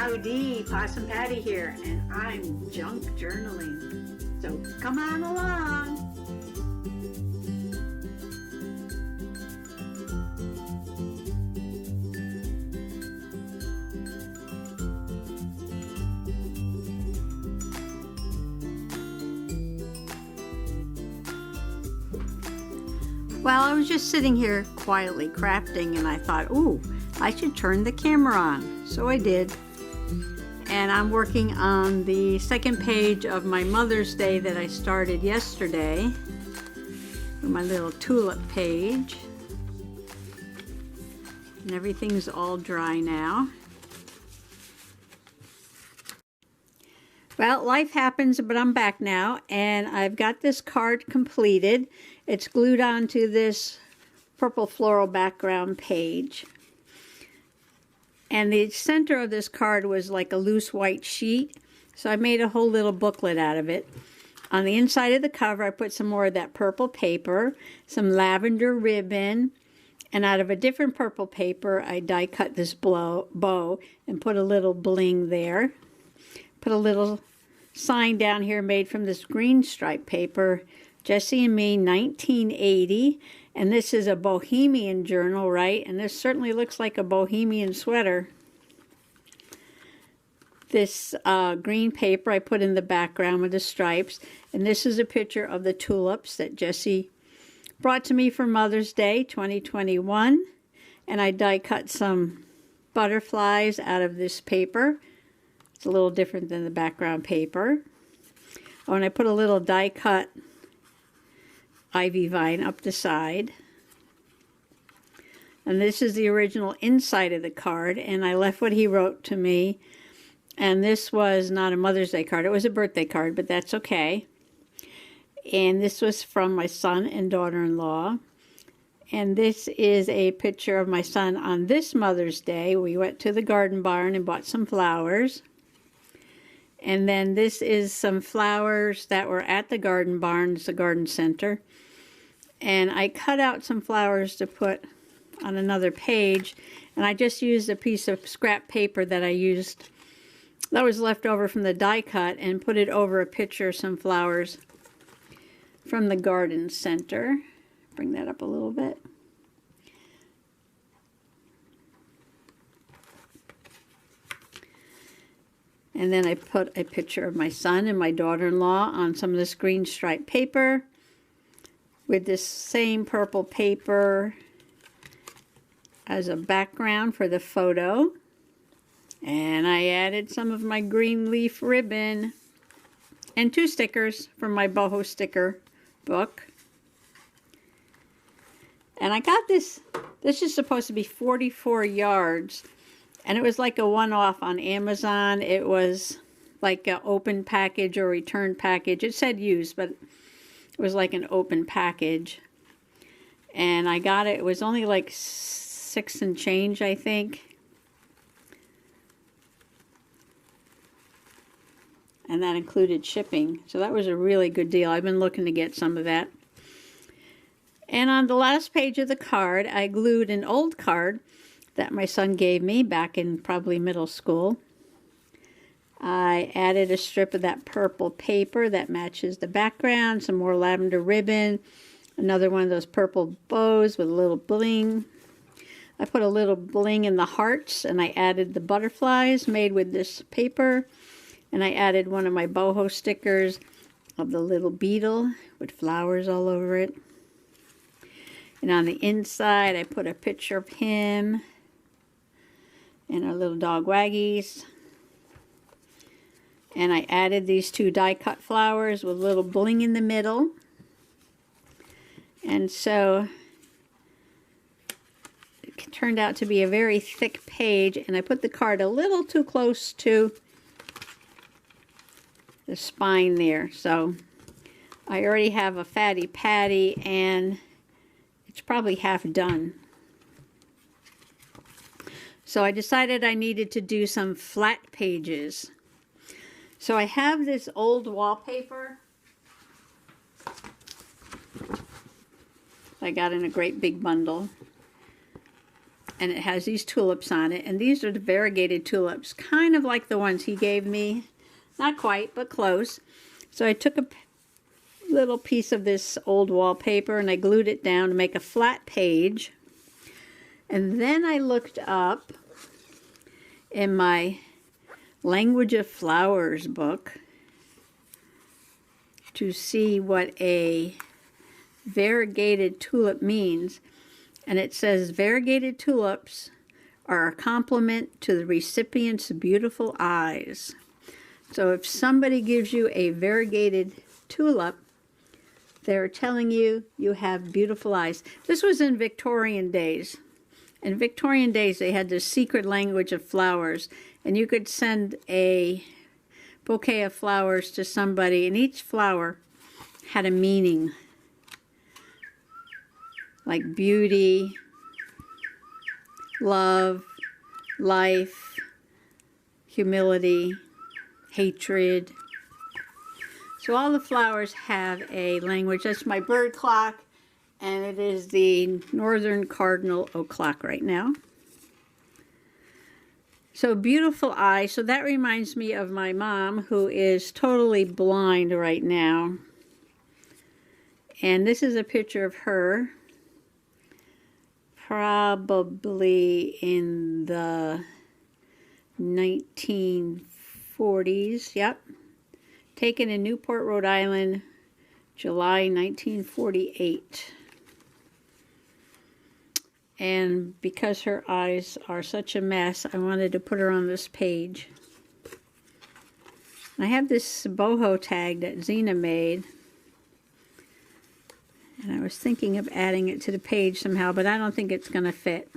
Howdy, Possum Patty here, and I'm junk journaling. So come on along. Well, I was just sitting here quietly crafting, and I thought, ooh, I should turn the camera on. So I did. And I'm working on the second page of my Mother's Day that I started yesterday. My little tulip page. And everything's all dry now. Well, life happens, but I'm back now, and I've got this card completed. It's glued onto this purple floral background page. And the center of this card was like a loose white sheet, so I made a whole little booklet out of it. On the inside of the cover, I put some more of that purple paper, some lavender ribbon, and out of a different purple paper, I die cut this bow and put a little bling there. Put a little sign down here made from this green stripe paper, Jessie and Me 1980, and this is a bohemian journal, right? And this certainly looks like a bohemian sweater. This green paper I put in the background with the stripes, and this is a picture of the tulips that Jessie brought to me for Mother's Day 2021, and I die cut some butterflies out of this paper. It's a little different than the background paper. Oh, and I put a little die cut ivy vine up the side. And this is the original inside of the card, and I left what he wrote to me. And this was not a Mother's Day card. It was a birthday card, but that's okay. And this was from my son and daughter-in-law. And this is a picture of my son on this Mother's Day. We went to the garden barn and bought some flowers. And then this is some flowers that were at the garden barn, it's a garden center. And I cut out some flowers to put on another page. And I just used a piece of scrap paper that I used, that was left over from the die cut, and put it over a picture of some flowers from the garden center. Bring that up a little bit. And then I put a picture of my son and my daughter-in-law on some of this green striped paper with this same purple paper as a background for the photo. And I added some of my green leaf ribbon and 2 stickers from my boho sticker book. And I got this is supposed to be 44 yards. And it was like a one-off on Amazon. It was like an open package or return package. It said used, but it was like an open package. And I got it. It was only like 6 and change, I think. And that included shipping. So that was a really good deal. I've been looking to get some of that. And on the last page of the card, I glued an old card that my son gave me back in probably middle school. I added a strip of that purple paper that matches the background, some more lavender ribbon, another one of those purple bows with a little bling. I put a little bling in the hearts, and I added the butterflies made with this paper, and I added one of my boho stickers of the little beetle with flowers all over it. And on the inside, I put a picture of him and our little dog Waggies. And I added these 2 die cut flowers with a little bling in the middle. And so it turned out to be a very thick page, and I put the card a little too close to the spine there. So I already have a fatty patty, and it's probably half done. So I decided I needed to do some flat pages. So I have this old wallpaper I got in a great big bundle. and it has these tulips on it, and these are the variegated tulips, kind of like the ones he gave me. Not quite, but close. So I took a little piece of this old wallpaper and I glued it down to make a flat page. And then I looked up in my Language of Flowers book to see what a variegated tulip means. And it says variegated tulips are a compliment to the recipient's beautiful eyes. So if somebody gives you a variegated tulip, they're telling you you have beautiful eyes. This was in Victorian days. In Victorian days, they had this secret language of flowers, and you could send a bouquet of flowers to somebody, and each flower had a meaning, like beauty, love, life, humility, hatred. So all the flowers have a language. That's my bird clock, and it is the northern cardinal oak clock right now. So beautiful eyes. So that reminds me of my mom, who is totally blind right now. And this is a picture of her, probably in the 1940s. Yep. Taken in Newport, Rhode Island, July 1948. And because her eyes are such a mess, I wanted to put her on this page. I have this boho tag that Zena made. And I was thinking of adding it to the page somehow, but I don't think it's going to fit.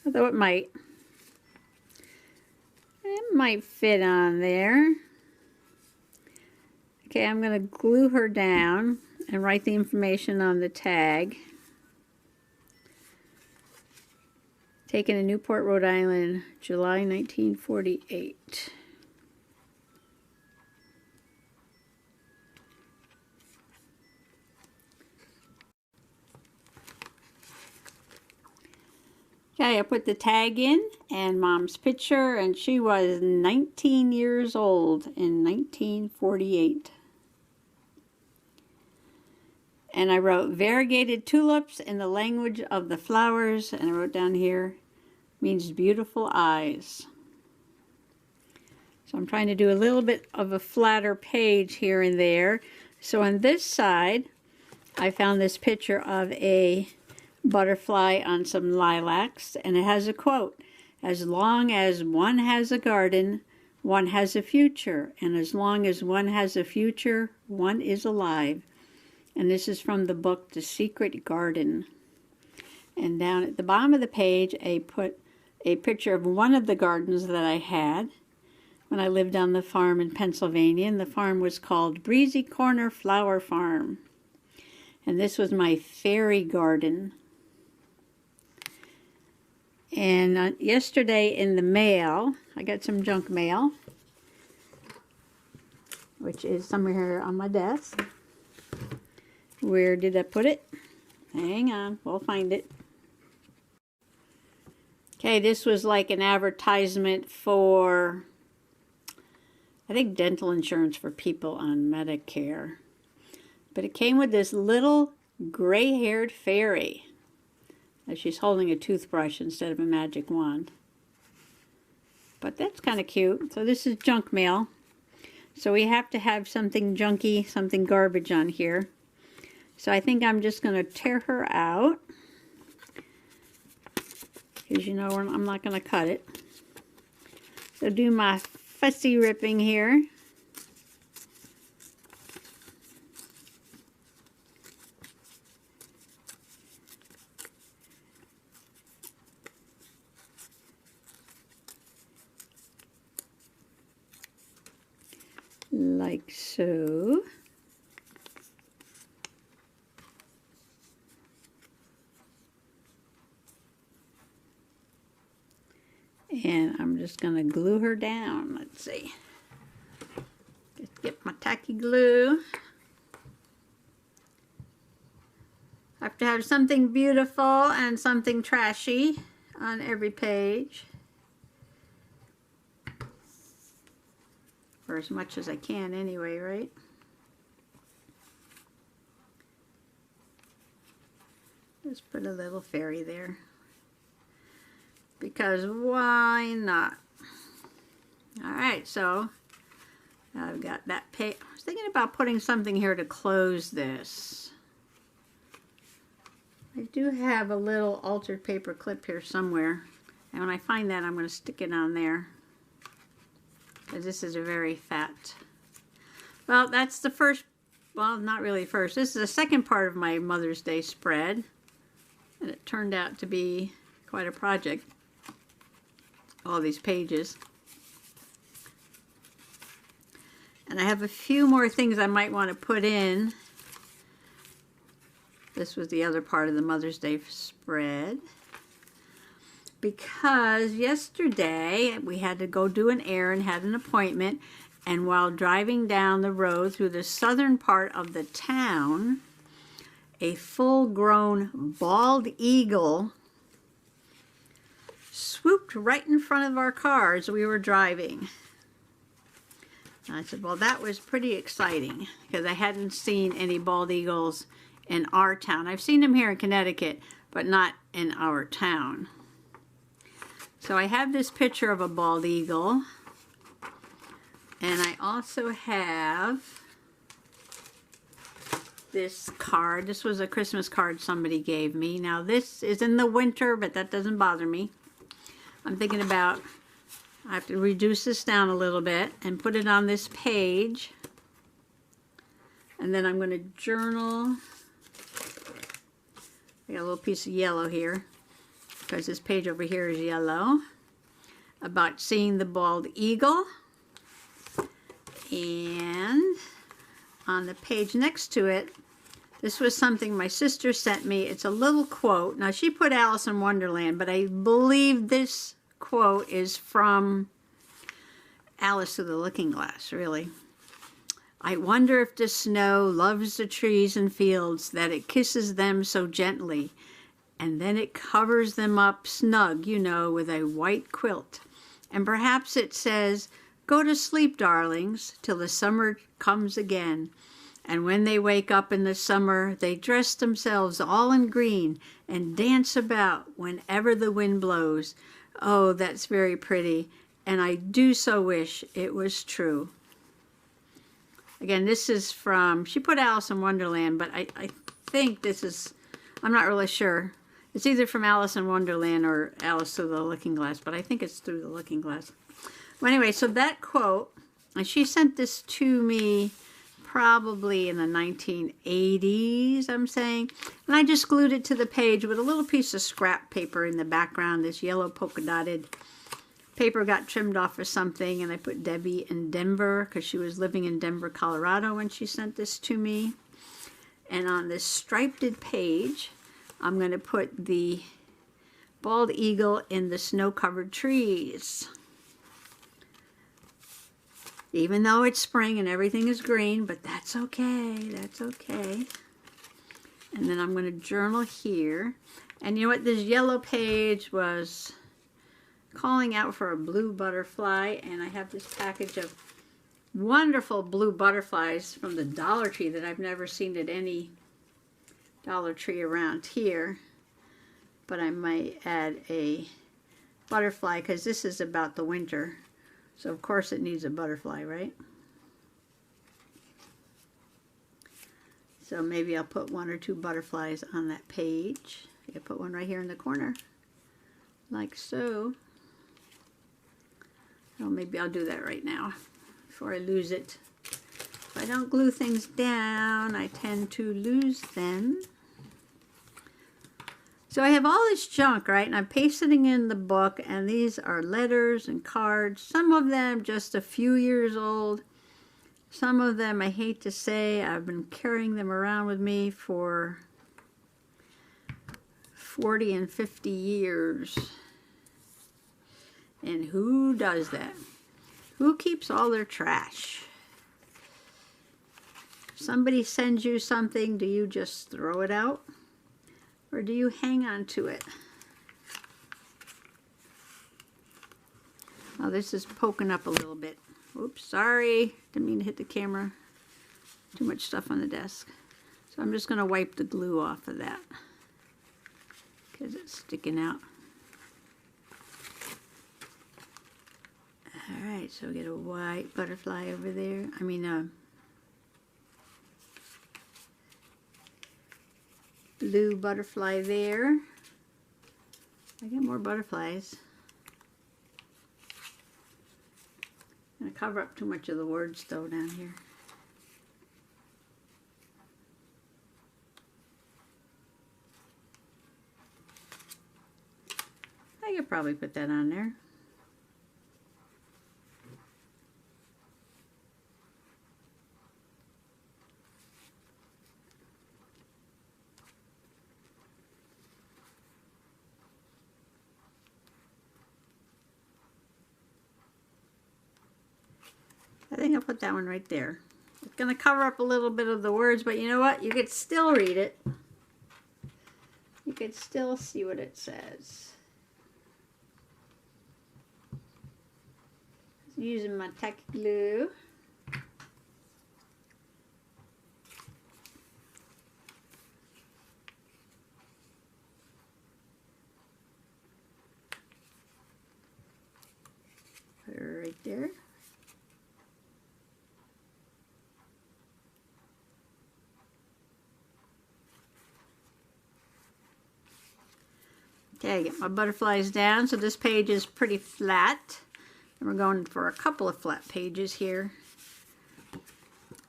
Although it might. It might fit on there. Okay, I'm going to glue her down and write the information on the tag. Taken in Newport, Rhode Island, July 1948. Okay, I put the tag in and Mom's picture, and she was 19 years old in 1948. And I wrote variegated tulips in the language of the flowers, and I wrote down here, means beautiful eyes. So I'm trying to do a little bit of a flatter page here and there. So on this side, I found this picture of a butterfly on some lilacs, and it has a quote: as long as one has a garden, one has a future, and as long as one has a future, one is alive. And this is from the book The Secret Garden. And down at the bottom of the page, I put a picture of one of the gardens that I had when I lived on the farm in Pennsylvania, and the farm was called Breezy Corner Flower Farm. And this was my fairy garden. And yesterday in the mail, I got some junk mail, which is somewhere on my desk. Where did I put it? Hang on, we'll find it. Okay, this was like an advertisement for, I think, dental insurance for people on Medicare. But it came with this little gray-haired fairy. She's holding a toothbrush instead of a magic wand. But that's kind of cute. So this is junk mail. So we have to have something junky, something garbage on here. So I think I'm just going to tear her out. Because you know I'm not going to cut it. So do my fussy ripping here. Like so. And I'm just going to glue her down. Let's see. Get my tacky glue. I have to have something beautiful and something trashy on every page. Or as much as I can anyway, right? Just put a little fairy there. Because why not? Alright, so I've got that page. I was thinking about putting something here to close this. I do have a little altered paper clip here somewhere. And when I find that, I'm going to stick it on there. Because this is a very fat. Well, that's the first, well, not really first. This is the second part of my Mother's Day spread. And it turned out to be quite a project. All these pages. And I have a few more things I might want to put in. This was the other part of the Mother's Day spread. Because yesterday we had to go do an errand, had an appointment, and while driving down the road through the southern part of the town, a full-grown bald eagle swooped right in front of our car as we were driving. And I said, well, that was pretty exciting because I hadn't seen any bald eagles in our town. I've seen them here in Connecticut, but not in our town. So I have this picture of a bald eagle, and I also have this card. This was a Christmas card somebody gave me. Now this is in the winter, but that doesn't bother me. I'm thinking about, I have to reduce this down a little bit and put it on this page. And then I'm going to journal. I got a little piece of yellow here, because this page over here is yellow, about seeing the bald eagle. And on the page next to it, this was something my sister sent me. It's a little quote. Now, she put Alice in Wonderland, but I believe this quote is from Alice Through the Looking Glass, really. I wonder if the snow loves the trees and fields, that it kisses them so gently, and then it covers them up snug, you know, with a white quilt. And perhaps it says, go to sleep, darlings, till the summer comes again. And when they wake up in the summer, they dress themselves all in green and dance about whenever the wind blows. Oh, that's very pretty, and I do so wish it was true. Again, this is from, she put Alice in Wonderland, but I think this is, I'm not really sure. It's either from Alice in Wonderland or Alice Through the Looking Glass, but I think it's Through the Looking Glass. Well, anyway, so that quote, and she sent this to me probably in the 1980s, I'm saying. And I just glued it to the page with a little piece of scrap paper in the background. This yellow polka dotted paper got trimmed off or something, and I put Debbie in Denver because she was living in Denver, Colorado when she sent this to me. And on this striped page, I'm going to put the bald eagle in the snow-covered trees. Even though it's spring and everything is green, but that's okay, that's okay. And then I'm going to journal here. And you know what, this yellow page was calling out for a blue butterfly, and I have this package of wonderful blue butterflies from the Dollar Tree that I've never seen at any Dollar Tree around here. But I might add a butterfly because this is about the winter. So of course it needs a butterfly, right? So maybe I'll put one or two butterflies on that page. I put one right here in the corner, like so. Oh, maybe I'll do that right now before I lose it. If I don't glue things down, I tend to lose them. So I have all this junk, right? And I'm pasting in the book, and these are letters and cards. Some of them just a few years old. Some of them, I hate to say, I've been carrying them around with me for 40 and 50 years. And who does that? Who keeps all their trash? somebody sends you something, do you just throw it out? Or do you hang on to it? Oh, this is poking up a little bit. Oops, sorry. Didn't mean to hit the camera. Too much stuff on the desk. So I'm just going to wipe the glue off of that because it's sticking out. Alright, so we get a white butterfly over there. I mean, blue butterfly there. I get more butterflies. I'm going to cover up too much of the words though down here. I could probably put that on there. I think I'll put that one right there. It's going to cover up a little bit of the words, but you know what? You could still read it. You could still see what it says. Using my tacky glue. Put her right there. Okay, get my butterflies down. So this page is pretty flat. And we're going for a couple of flat pages here.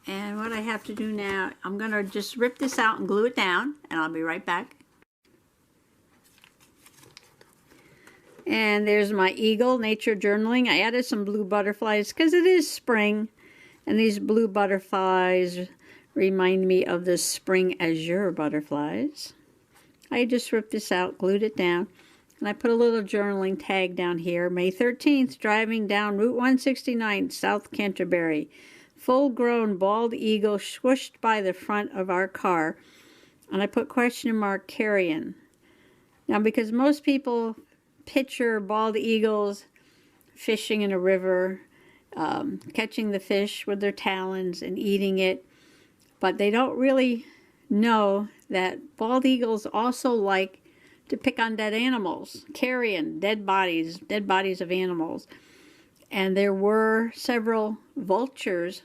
And what I have to do now, I'm going to just rip this out and glue it down. And I'll be right back. And there's my eagle, nature journaling. I added some blue butterflies because it is spring. And these blue butterflies remind me of the spring azure butterflies. I just ripped this out, glued it down, and I put a little journaling tag down here. May 13th, driving down Route 169, South Canterbury. Full-grown bald eagle swooshed by the front of our car. And I put question mark carrion. Now, because most people picture bald eagles fishing in a river, catching the fish with their talons and eating it, but they don't really know that bald eagles also like to pick on dead animals, carrion, dead bodies of animals. And there were several vultures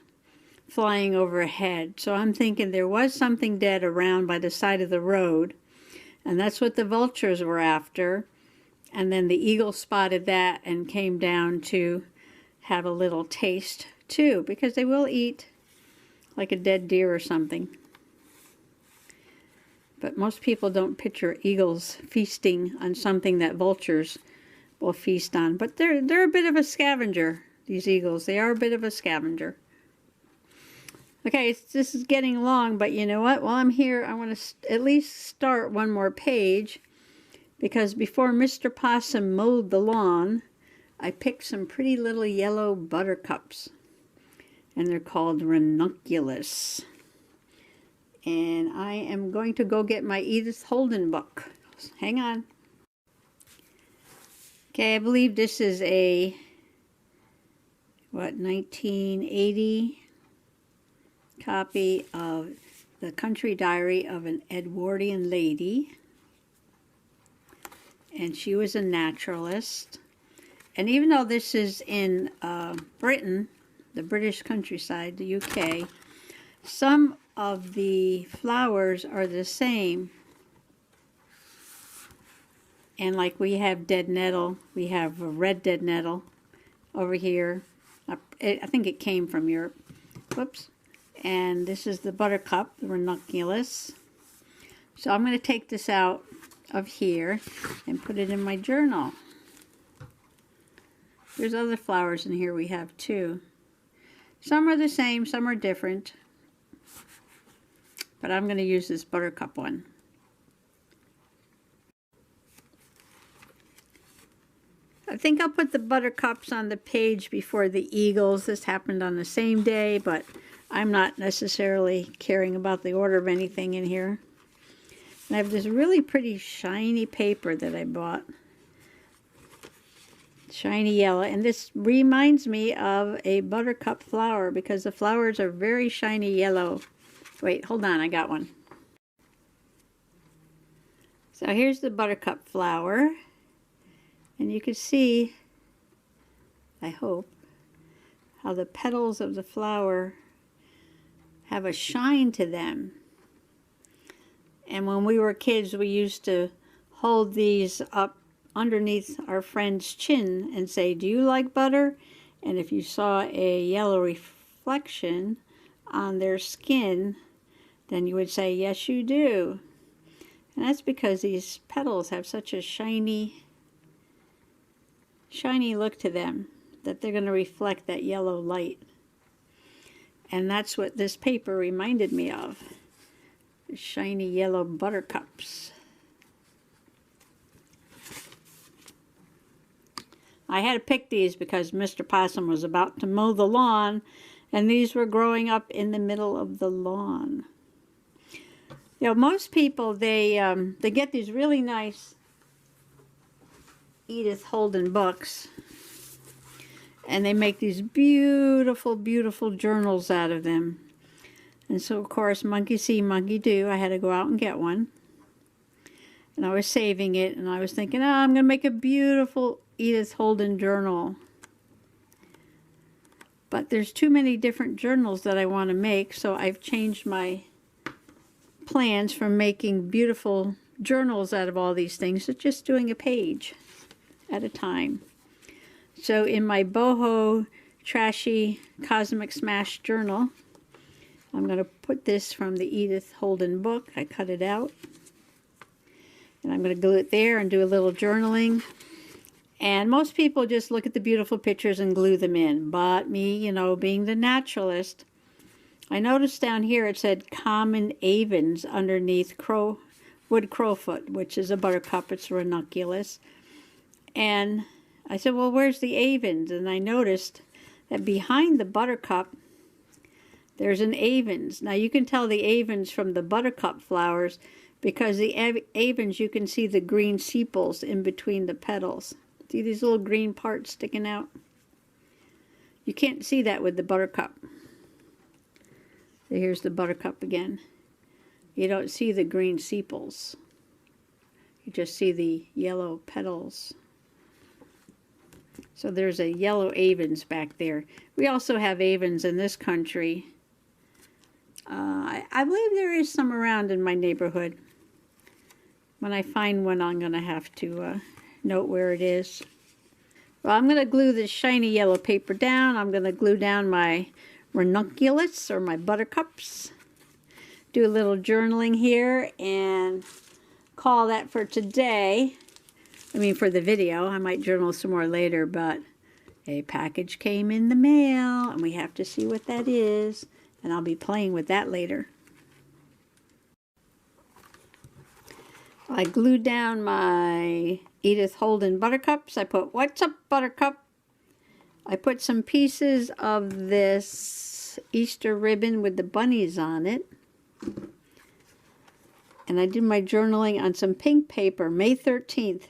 flying overhead. So I'm thinking there was something dead around by the side of the road, and that's what the vultures were after. And then the eagle spotted that and came down to have a little taste too, because they will eat like a dead deer or something. But most people don't picture eagles feasting on something that vultures will feast on. But they're a bit of a scavenger, these eagles. They are a bit of a scavenger. Okay, this is getting long, but you know what? While I'm here, I want to at least start one more page, because before Mr. Possum mowed the lawn, I picked some pretty little yellow buttercups. And they're called ranunculus. And I am going to go get my Edith Holden book. Hang on. Okay, I believe this is a, 1980 copy of The Country Diary of an Edwardian Lady. And she was a naturalist. And even though this is in Britain, the British countryside, the UK, some of the flowers are the same. And like we have dead nettle, we have a red dead nettle over here. I think it came from Europe. Whoops. And this is the buttercup, the ranunculus. So I'm going to take this out of here and put it in my journal. There's other flowers in here we have too. Some are the same, some are different. But I'm going to use this buttercup one. I think I'll put the buttercups on the page before the eagles. This happened on the same day, but I'm not necessarily caring about the order of anything in here. And I have this really pretty shiny paper that I bought. Shiny yellow. And this reminds me of a buttercup flower because the flowers are very shiny yellow. Wait, hold on, I got one. So here's the buttercup flower. And you can see, I hope, how the petals of the flower have a shine to them. And when we were kids, we used to hold these up underneath our friend's chin and say, "Do you like butter?" And if you saw a yellow reflection on their skin, then you would say, "Yes, you do." And that's because these petals have such a shiny look to them that they're going to reflect that yellow light. And that's what this paper reminded me of. The shiny yellow buttercups. I had to pick these because Mr. Possum was about to mow the lawn, and these were growing up in the middle of the lawn. You know, most people, they get these really nice Edith Holden books, and they make these beautiful, beautiful journals out of them. And so, of course, monkey see, monkey do. I had to go out and get one. And I was saving it, and I was thinking, oh, I'm going to make a beautiful Edith Holden journal. But there's too many different journals that I want to make, so I've changed my plans from making beautiful journals out of all these things to just doing a page at a time. So in my boho trashy cosmic smash journal, I'm going to put this from the Edith Holden book. I cut it out, and I'm going to glue it there and do a little journaling. And most people just look at the beautiful pictures and glue them in, but me, you know, being the naturalist, I noticed down here it said common avens underneath wood crowfoot, which is a buttercup. It's ranunculus. And I said, well, where's the avens? And I noticed that behind the buttercup, there's an avens. Now you can tell the avens from the buttercup flowers because the avens, you can see the green sepals in between the petals. See these little green parts sticking out? You can't see that with the buttercup. So here's the buttercup again. You don't see the green sepals. You just see the yellow petals. So there's a yellow avens back there. We also have avens in this country. I believe there is some around in my neighborhood. When I find one, I'm going to have to note where it is. Well, I'm going to glue this shiny yellow paper down. I'm going to glue down my ranunculus or my buttercups. Do a little journaling here and call that for today. I mean, for the video. I might journal some more later, but a package came in the mail, and we have to see what that is, and I'll be playing with that later. I glued down my Edith Holden buttercups. I put, "What's up, Buttercup?" I put some pieces of this Easter ribbon with the bunnies on it. And I did my journaling on some pink paper, May 13th.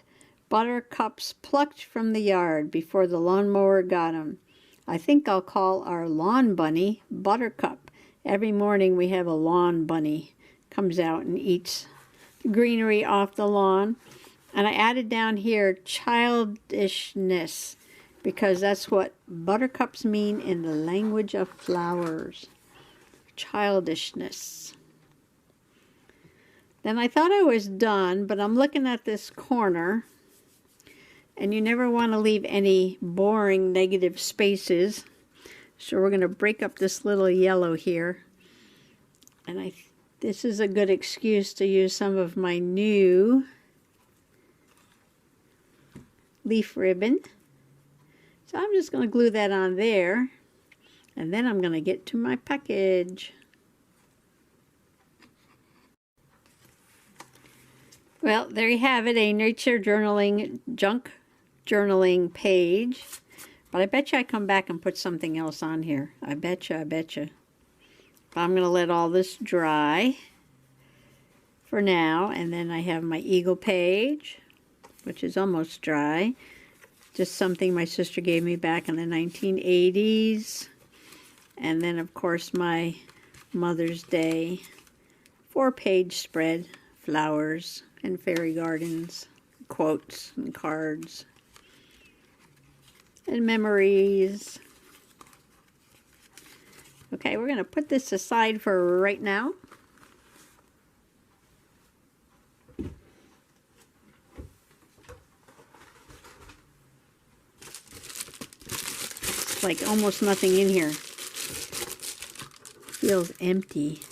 Buttercups plucked from the yard before the lawnmower got 'em. I think I'll call our lawn bunny Buttercup. Every morning we have a lawn bunny. Comes out and eats greenery off the lawn. And I added down here childishness, because that's what buttercups mean in the language of flowers. Childishness. Then I thought I was done, but I'm looking at this corner, and you never want to leave any boring negative spaces. So we're going to break up this little yellow here. And this is a good excuse to use some of my new leaf ribbon. So I'm just going to glue that on there. And then I'm going to get to my package. Well, there you have it, a nature journaling, junk journaling page. But I bet you I come back and put something else on here. I bet you, I bet you. I'm going to let all this dry for now, and then I have my eagle page, which is almost dry. Just something my sister gave me back in the 1980s. And then, of course, my Mother's Day 4-page spread, flowers and fairy gardens, quotes and cards, and memories. Okay, we're going to put this aside for right now. It's like almost nothing in here. Feels empty.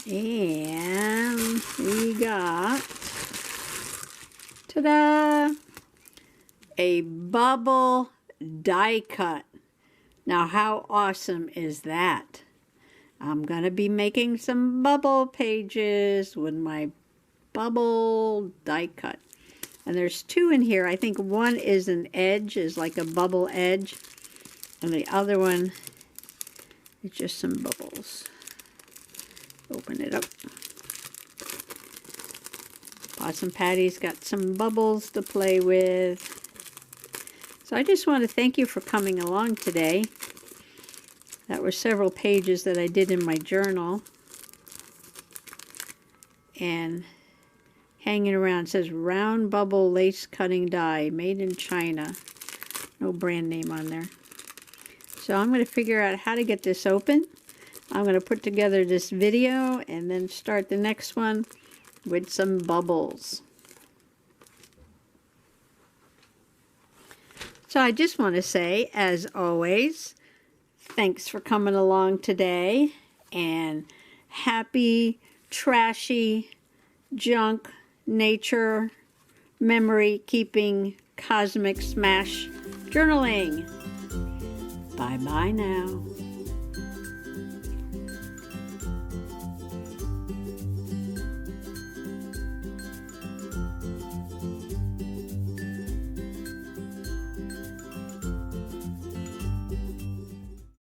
And we got, ta-da, a bubble die cut. Now how awesome is that? I'm going to be making some bubble pages with my bubble die cut. And there's 2 in here. I think one is an edge, is like a bubble edge. And the other one is just some bubbles. Open it up. Possum Patty's got some bubbles to play with. So I just want to thank you for coming along today. That were several pages that I did in my journal. And hanging around, it says round bubble lace cutting die, made in China. No brand name on there. So I'm going to figure out how to get this open. I'm going to put together this video and then start the next one with some bubbles. So I just want to say, as always, thanks for coming along today, and happy, trashy, junk, nature, memory keeping, cosmic smash journaling. Bye-bye now.